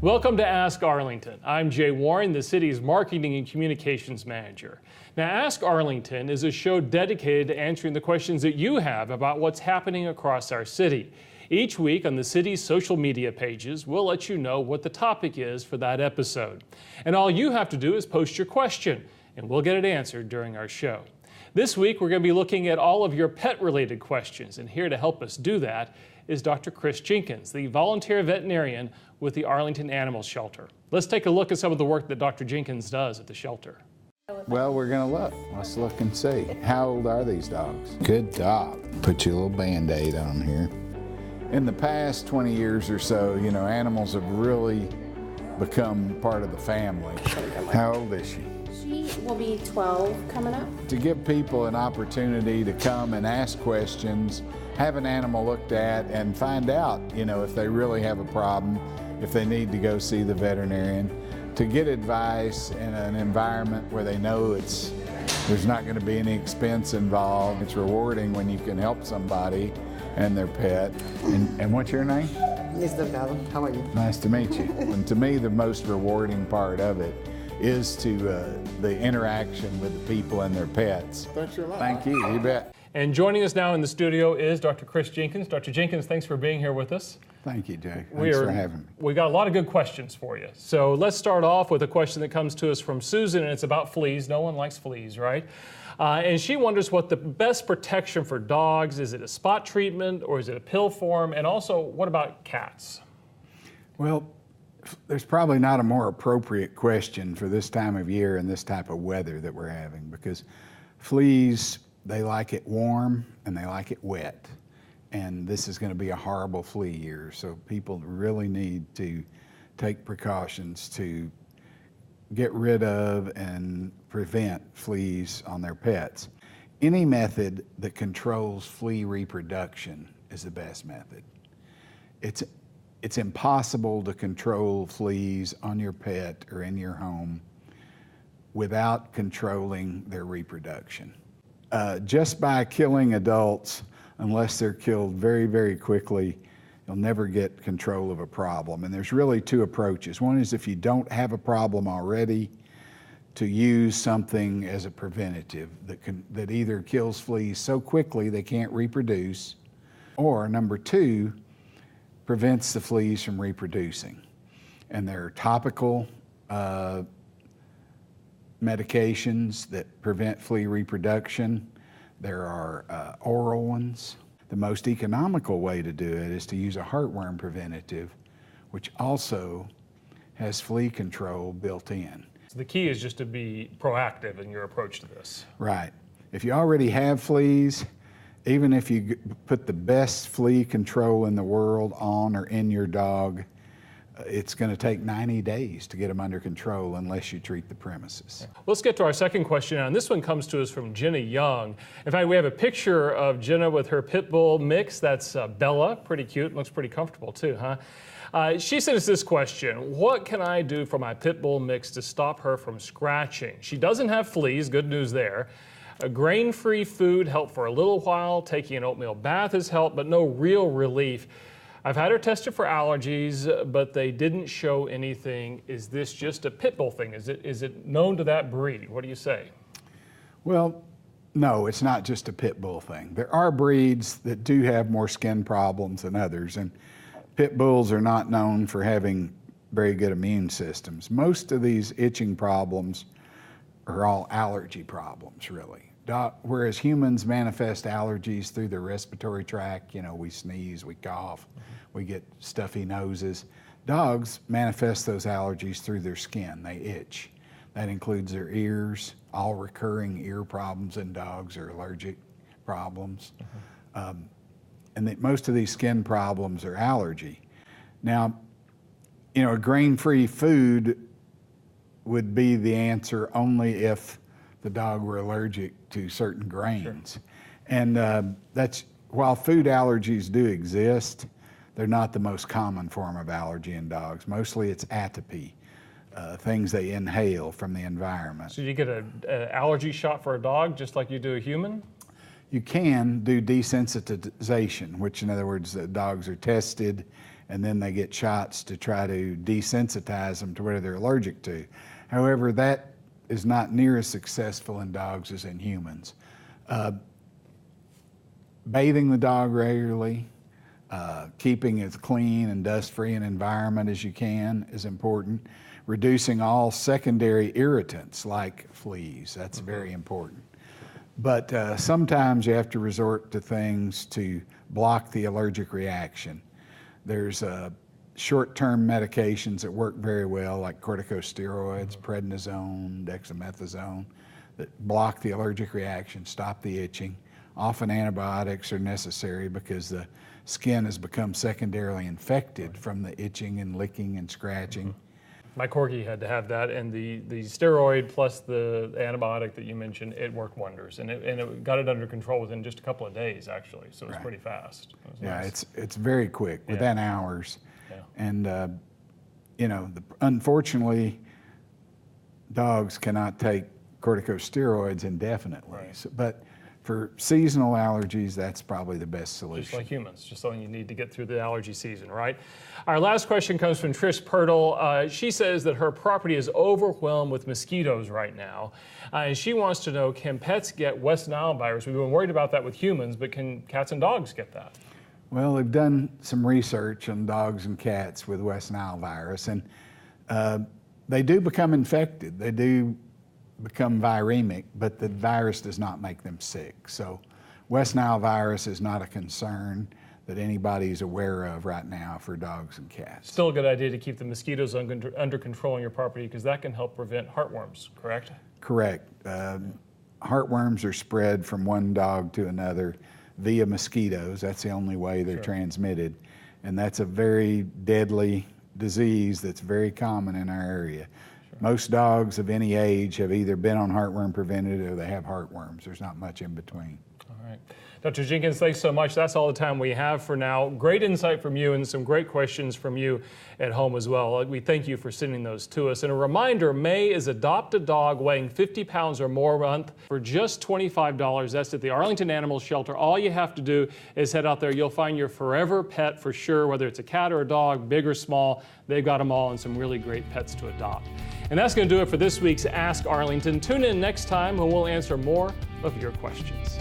Welcome to Ask Arlington. I'm Jay Warren, the city's marketing and communications manager. Now, Ask Arlington is a show dedicated to answering the questions that you have about what's happening across our city. Each week on the city's social media pages, we'll let you know what the topic is for that episode. And all you have to do is post your question, and we'll get it answered during our show. This week, we're going to be looking at all of your pet-related questions, and here to help us do that is Dr. Chris Jenkins, the volunteer veterinarian with the Arlington Animal Shelter. Let's take a look at some of the work that Dr. Jenkins does at the shelter. Well, we're gonna look. Let's look and see. How old are these dogs? Good dog. Put your little Band-Aid on here. In the past 20 years or so, animals have really become part of the family. How old is she? She will be 12 coming up. To give people an opportunity to come and ask questions, have an animal looked at, and find out, if they really have a problem, if they need to go see the veterinarian, to get advice in an environment where they know there's not going to be any expense involved. It's rewarding when you can help somebody and their pet. And what's your name? Isabella. How are you? Nice to meet you. And to me, the most rewarding part of it is the interaction with the people and their pets. Thanks a lot. Thank you. You bet. And joining us now in the studio is Dr. Chris Jenkins. Dr. Jenkins, thanks for being here with us. Thank you, Jay. Thanks for having me. We got a lot of good questions for you. So let's start off with a question that comes to us from Susan, and it's about fleas. No one likes fleas, right? And she wonders what the best protection for dogs. Is it a spot treatment or is it a pill form? And also, what about cats? Well, there's probably not a more appropriate question for this time of year and this type of weather that we're having, because fleas, they like it warm and they like it wet. And this is going to be a horrible flea year, so people really need to take precautions to get rid of and prevent fleas on their pets. Any method that controls flea reproduction is the best method. It's impossible to control fleas on your pet or in your home without controlling their reproduction. Just by killing adults, unless they're killed very, very quickly, you'll never get control of a problem. And there's really two approaches. One is if you don't have a problem already, to use something as a preventative that either kills fleas so quickly they can't reproduce, or number two, prevents the fleas from reproducing. And there are topical medications that prevent flea reproduction. There are oral ones. The most economical way to do it is to use a heartworm preventative, which also has flea control built in. So the key is just to be proactive in your approach to this. Right. If you already have fleas, even if you put the best flea control in the world on or in your dog, it's going to take 90 days to get them under control unless you treat the premises. Let's get to our second question now, and this one comes to us from Jenna Young. In fact, we have a picture of Jenna with her pit bull mix. That's Bella, pretty cute, looks pretty comfortable too, huh? She sent us this question: what can I do for my pit bull mix to stop her from scratching? She doesn't have fleas, good news there. A grain-free food helped for a little while, taking an oatmeal bath has helped, but no real relief. I've had her tested for allergies, but they didn't show anything. Is this just a pit bull thing? Is it known to that breed? What do you say? Well, no, it's not just a pit bull thing. There are breeds that do have more skin problems than others, and pit bulls are not known for having very good immune systems. Most of these itching problems are all allergy problems, really. Whereas humans manifest allergies through the respiratory tract, we sneeze, we cough, we get stuffy noses. Dogs manifest those allergies through their skin. They itch. That includes their ears. All recurring ear problems in dogs are allergic problems. Most of these skin problems are allergy. Now, a grain-free food would be the answer only if the dog were allergic to certain grains. Sure. And while food allergies do exist, they're not the most common form of allergy in dogs. Mostly it's atopy, things they inhale from the environment. So you get an allergy shot for a dog just like you do a human? You can do desensitization, which in other words, the dogs are tested and then they get shots to try to desensitize them to whatever they're allergic to. However, that is not near as successful in dogs as in humans. Bathing the dog regularly, keeping as clean and dust-free an environment as you can is important. Reducing all secondary irritants like fleas, that's very important. But sometimes you have to resort to things to block the allergic reaction. There's short-term medications that work very well, like corticosteroids, prednisone, dexamethasone, that block the allergic reaction, stop the itching. Often antibiotics are necessary because the skin has become secondarily infected from the itching and licking and scratching. My corgi had to have that, and the steroid plus the antibiotic that you mentioned, it worked wonders, and it got it under control within just a couple of days, actually. So it was pretty fast. It was nice. It's very quick, within hours. Yeah. And unfortunately, dogs cannot take corticosteroids indefinitely. Right. So, but for seasonal allergies, that's probably the best solution. Just like humans, just something you need to get through the allergy season, right? Our last question comes from Trish Pirtle. She says that her property is overwhelmed with mosquitoes right now. And she wants to know, can pets get West Nile virus? We've been worried about that with humans, but can cats and dogs get that? Well, they've done some research on dogs and cats with West Nile virus, and they do become infected. They do become viremic, but the virus does not make them sick. So West Nile virus is not a concern that anybody's aware of right now for dogs and cats. Still a good idea to keep the mosquitoes under control on your property, because that can help prevent heartworms, correct? Correct. Heartworms are spread from one dog to another via mosquitoes. That's the only way they're transmitted. And that's a very deadly disease that's very common in our area. Most dogs of any age have either been on heartworm prevented or they have heartworms. There's not much in between. All right. Dr. Jenkins, thanks so much. That's all the time we have for now. Great insight from you and some great questions from you at home as well. We thank you for sending those to us. And a reminder, May is Adopt a Dog weighing 50 pounds or more month for just $25. That's at the Arlington Animal Shelter. All you have to do is head out there. You'll find your forever pet for sure, whether it's a cat or a dog, big or small. They've got them all and some really great pets to adopt. And that's going to do it for this week's Ask Arlington. Tune in next time when we'll answer more of your questions.